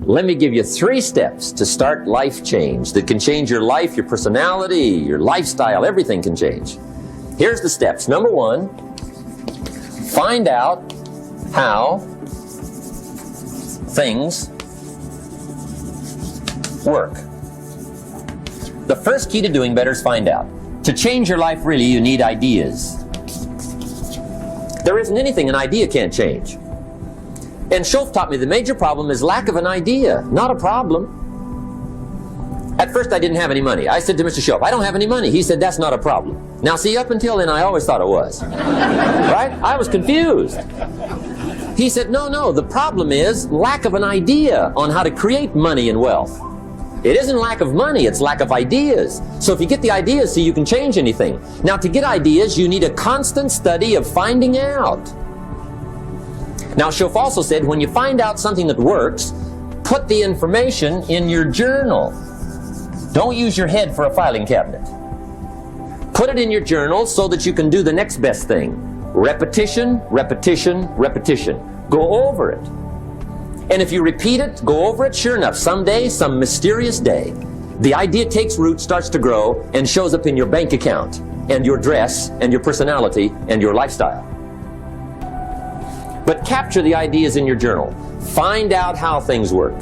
Let me give you 3 steps to start life change that can change your life, your personality, your lifestyle, everything can change. Here's the steps. Number 1, find out how things work. The first key to doing better is find out. To change your life, really, you need ideas. There isn't anything an idea can't change. And Schoff taught me the major problem is lack of an idea, not a problem. At first I didn't have any money. I said to Mr. Schoff, I don't have any money. He said, that's not a problem. Now see, up until then I always thought it was. Right? I was confused. He said, no, the problem is lack of an idea on how to create money and wealth. It isn't lack of money, it's lack of ideas. So if you get the ideas, see, you can change anything. Now to get ideas, you need a constant study of finding out. Now, Schoff also said, when you find out something that works, put the information in your journal. Don't use your head for a filing cabinet. Put it in your journal so that you can do the next best thing. Repetition, repetition, repetition. Go over it. And if you repeat it, go over it, sure enough, someday, some mysterious day, the idea takes root, starts to grow, and shows up in your bank account, and your dress, and your personality, and your lifestyle. But capture the ideas in your journal. Find out how things work.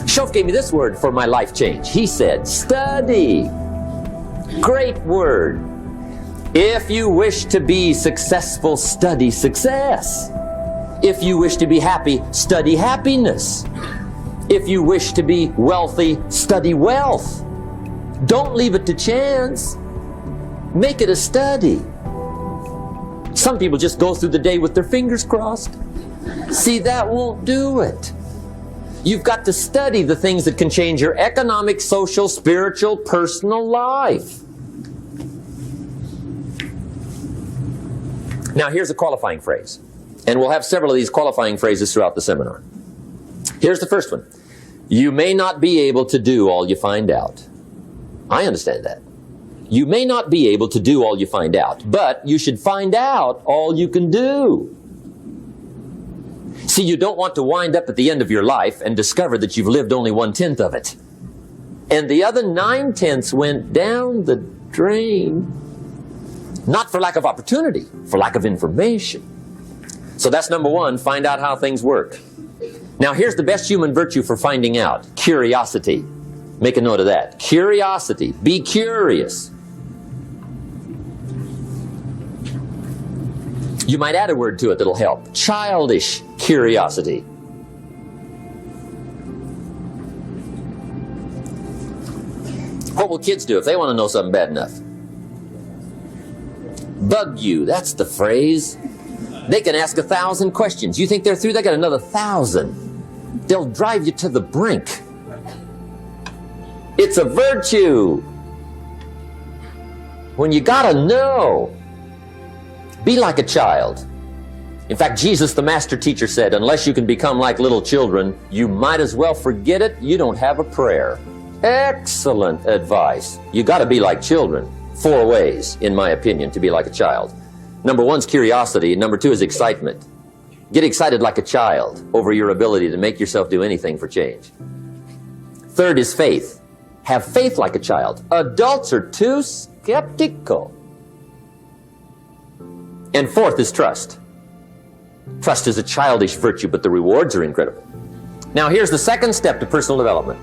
Schoff gave me this word for my life change. He said, study. Great word. If you wish to be successful, study success. If you wish to be happy, study happiness. If you wish to be wealthy, study wealth. Don't leave it to chance. Make it a study. Some people just go through the day with their fingers crossed. See, that won't do it. You've got to study the things that can change your economic, social, spiritual, personal life. Now, here's a qualifying phrase. And we'll have several of these qualifying phrases throughout the seminar. Here's the first one. You may not be able to do all you find out. I understand that. You may not be able to do all you find out, but you should find out all you can do. See, you don't want to wind up at the end of your life and discover that you've lived only 1/10 of it. And the other 9/10 went down the drain. Not for lack of opportunity, for lack of information. So that's number 1, find out how things work. Now here's the best human virtue for finding out. Curiosity. Make a note of that. Curiosity. Be curious. You might add a word to it that'll help. Childish curiosity. What will kids do if they want to know something bad enough? Bug you. That's the phrase. They can ask 1,000 questions. You think they're through? They got another 1,000. They'll drive you to the brink. It's a virtue. When you gotta know, be like a child. In fact, Jesus, the master teacher, said, unless you can become like little children, you might as well forget it. You don't have a prayer. Excellent advice. You gotta be like children. 4 ways, in my opinion, to be like a child. Number 1 is curiosity, and number 2 is excitement. Get excited like a child over your ability to make yourself do anything for change. 3rd is faith. Have faith like a child. Adults are too skeptical. And 4th is trust. Trust is a childish virtue, but the rewards are incredible. Now here's the 2nd step to personal development.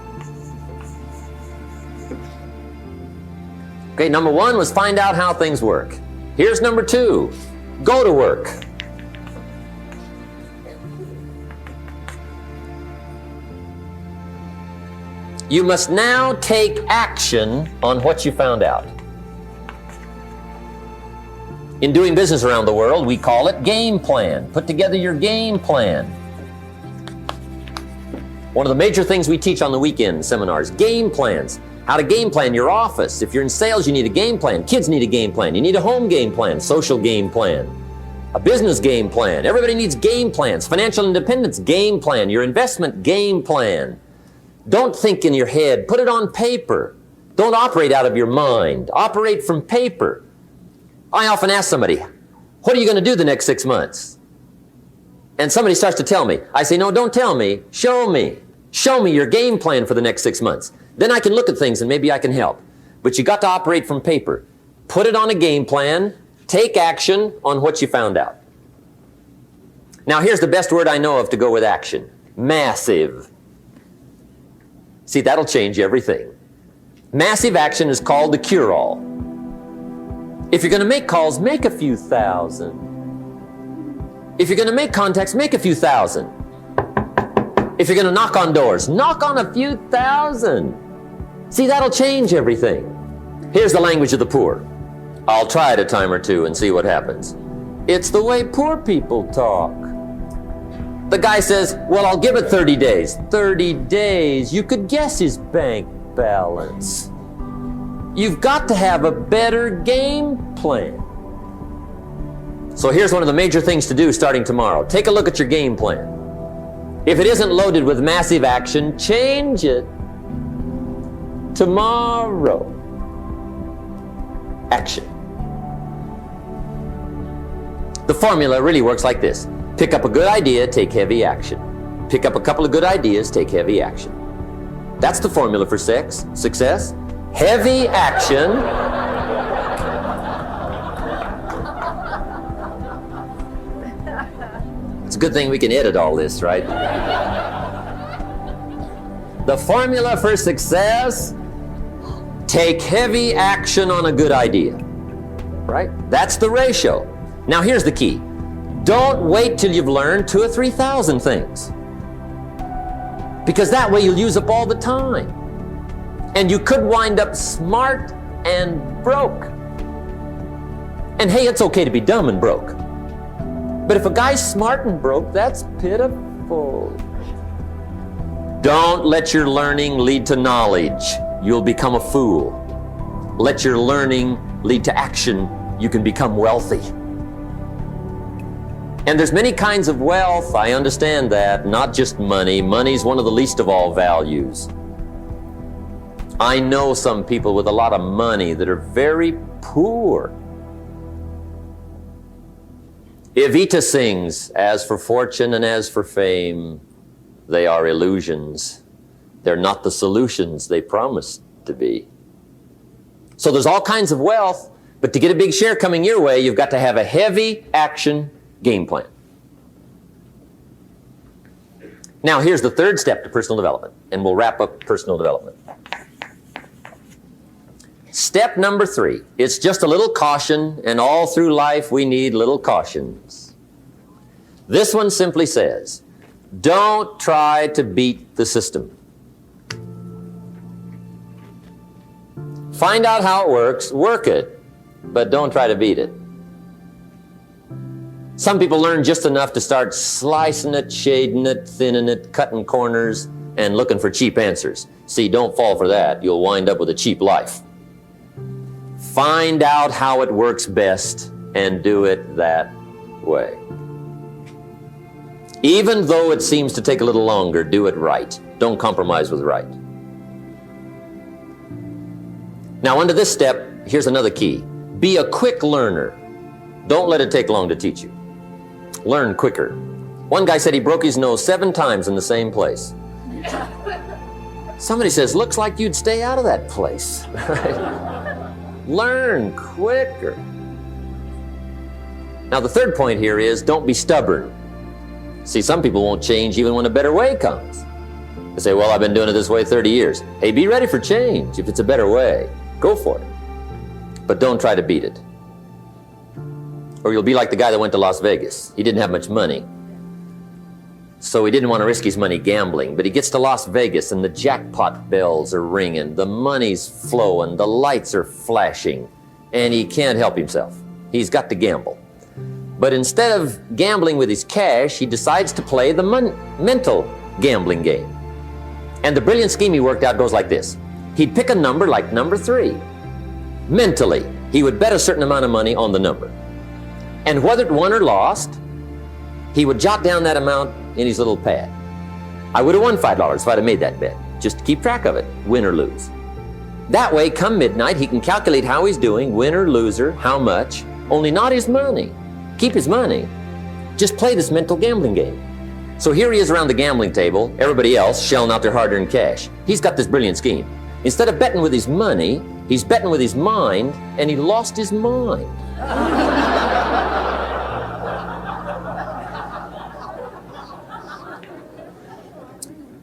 Okay, number 1 was find out how things work. Here's number 2. Go to work. You must now take action on what you found out. In doing business around the world, we call it game plan. Put together your game plan. One of the major things we teach on the weekend seminars, game plans. How to game plan your office. If you're in sales, you need a game plan. Kids need a game plan. You need a home game plan, social game plan, a business game plan. Everybody needs game plans. Financial independence, game plan. Your investment, game plan. Don't think in your head. Put it on paper. Don't operate out of your mind. Operate from paper. I often ask somebody, what are you going to do the next 6 months? And somebody starts to tell me. I say, no, don't tell me. Show me. Show me your game plan for the next 6 months. Then I can look at things and maybe I can help. But you got to operate from paper. Put it on a game plan. Take action on what you found out. Now here's the best word I know of to go with action. Massive. See, that'll change everything. Massive action is called the cure-all. If you're going to make calls, make a few thousand. If you're going to make contacts, make a few thousand. If you're going to knock on doors, knock on a few thousand. See, that'll change everything. Here's the language of the poor. I'll try it a time or two and see what happens. It's the way poor people talk. The guy says, well, I'll give it 30 days. 30 days. You could guess his bank balance. You've got to have a better game plan. So here's one of the major things to do starting tomorrow. Take a look at your game plan. If it isn't loaded with massive action, change it. Tomorrow. Action. The formula really works like this. Pick up a good idea, take heavy action. Pick up a couple of good ideas, take heavy action. That's the formula for success. Heavy action. It's a good thing we can edit all this, right? The formula for success, take heavy action on a good idea, right? That's the ratio. Now here's the key. Don't wait till you've learned 2,000 or 3,000 things. Because that way you'll use up all the time. And you could wind up smart and broke. And hey, it's okay to be dumb and broke. But if a guy's smart and broke, that's pitiful. Don't let your learning lead to knowledge. You'll become a fool. Let your learning lead to action. You can become wealthy. And there's many kinds of wealth, I understand that, not just money. Money's one of the least of all values. I know some people with a lot of money that are very poor. Evita sings, as for fortune and as for fame, they are illusions. They're not the solutions they promised to be. So there's all kinds of wealth, but to get a big share coming your way, you've got to have a heavy action game plan. Now here's the third step to personal development, and we'll wrap up personal development. Step number 3, it's just a little caution, and all through life we need little cautions. This one simply says, don't try to beat the system. Find out how it works, work it, but don't try to beat it. Some people learn just enough to start slicing it, shading it, thinning it, cutting corners, and looking for cheap answers. See, don't fall for that. You'll wind up with a cheap life. Find out how it works best and do it that way. Even though it seems to take a little longer, do it right. Don't compromise with right. Now, under this step, here's another key. Be a quick learner. Don't let it take long to teach you. Learn quicker. One guy said he broke his nose 7 times in the same place. Somebody says, looks like you'd stay out of that place. Learn quicker. Now the third point here is don't be stubborn. See, some people won't change even when a better way comes. They say, well, I've been doing it this way 30 years. Hey, be ready for change. If it's a better way, go for it. But don't try to beat it. Or you'll be like the guy that went to Las Vegas. He didn't have much money, so he didn't want to risk his money gambling. But he gets to Las Vegas and the jackpot bells are ringing, the money's flowing, the lights are flashing, and he can't help himself. He's got to gamble. But instead of gambling with his cash, he decides to play the mental gambling game. And the brilliant scheme he worked out goes like this. He'd pick a number like number 3. Mentally, he would bet a certain amount of money on the number. And whether it won or lost, he would jot down that amount in his little pad. I would have won $5 if I'd have made that bet. Just to keep track of it, win or lose. That way, come midnight, he can calculate how he's doing, win or loser, how much, only not his money. Keep his money, Just play this mental gambling game. So here he is around the gambling table, everybody else shelling out their hard-earned cash. He's got this brilliant scheme. Instead of betting with his money, he's betting with his mind, and he lost his mind.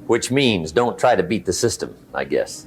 Which means don't try to beat the system, I guess.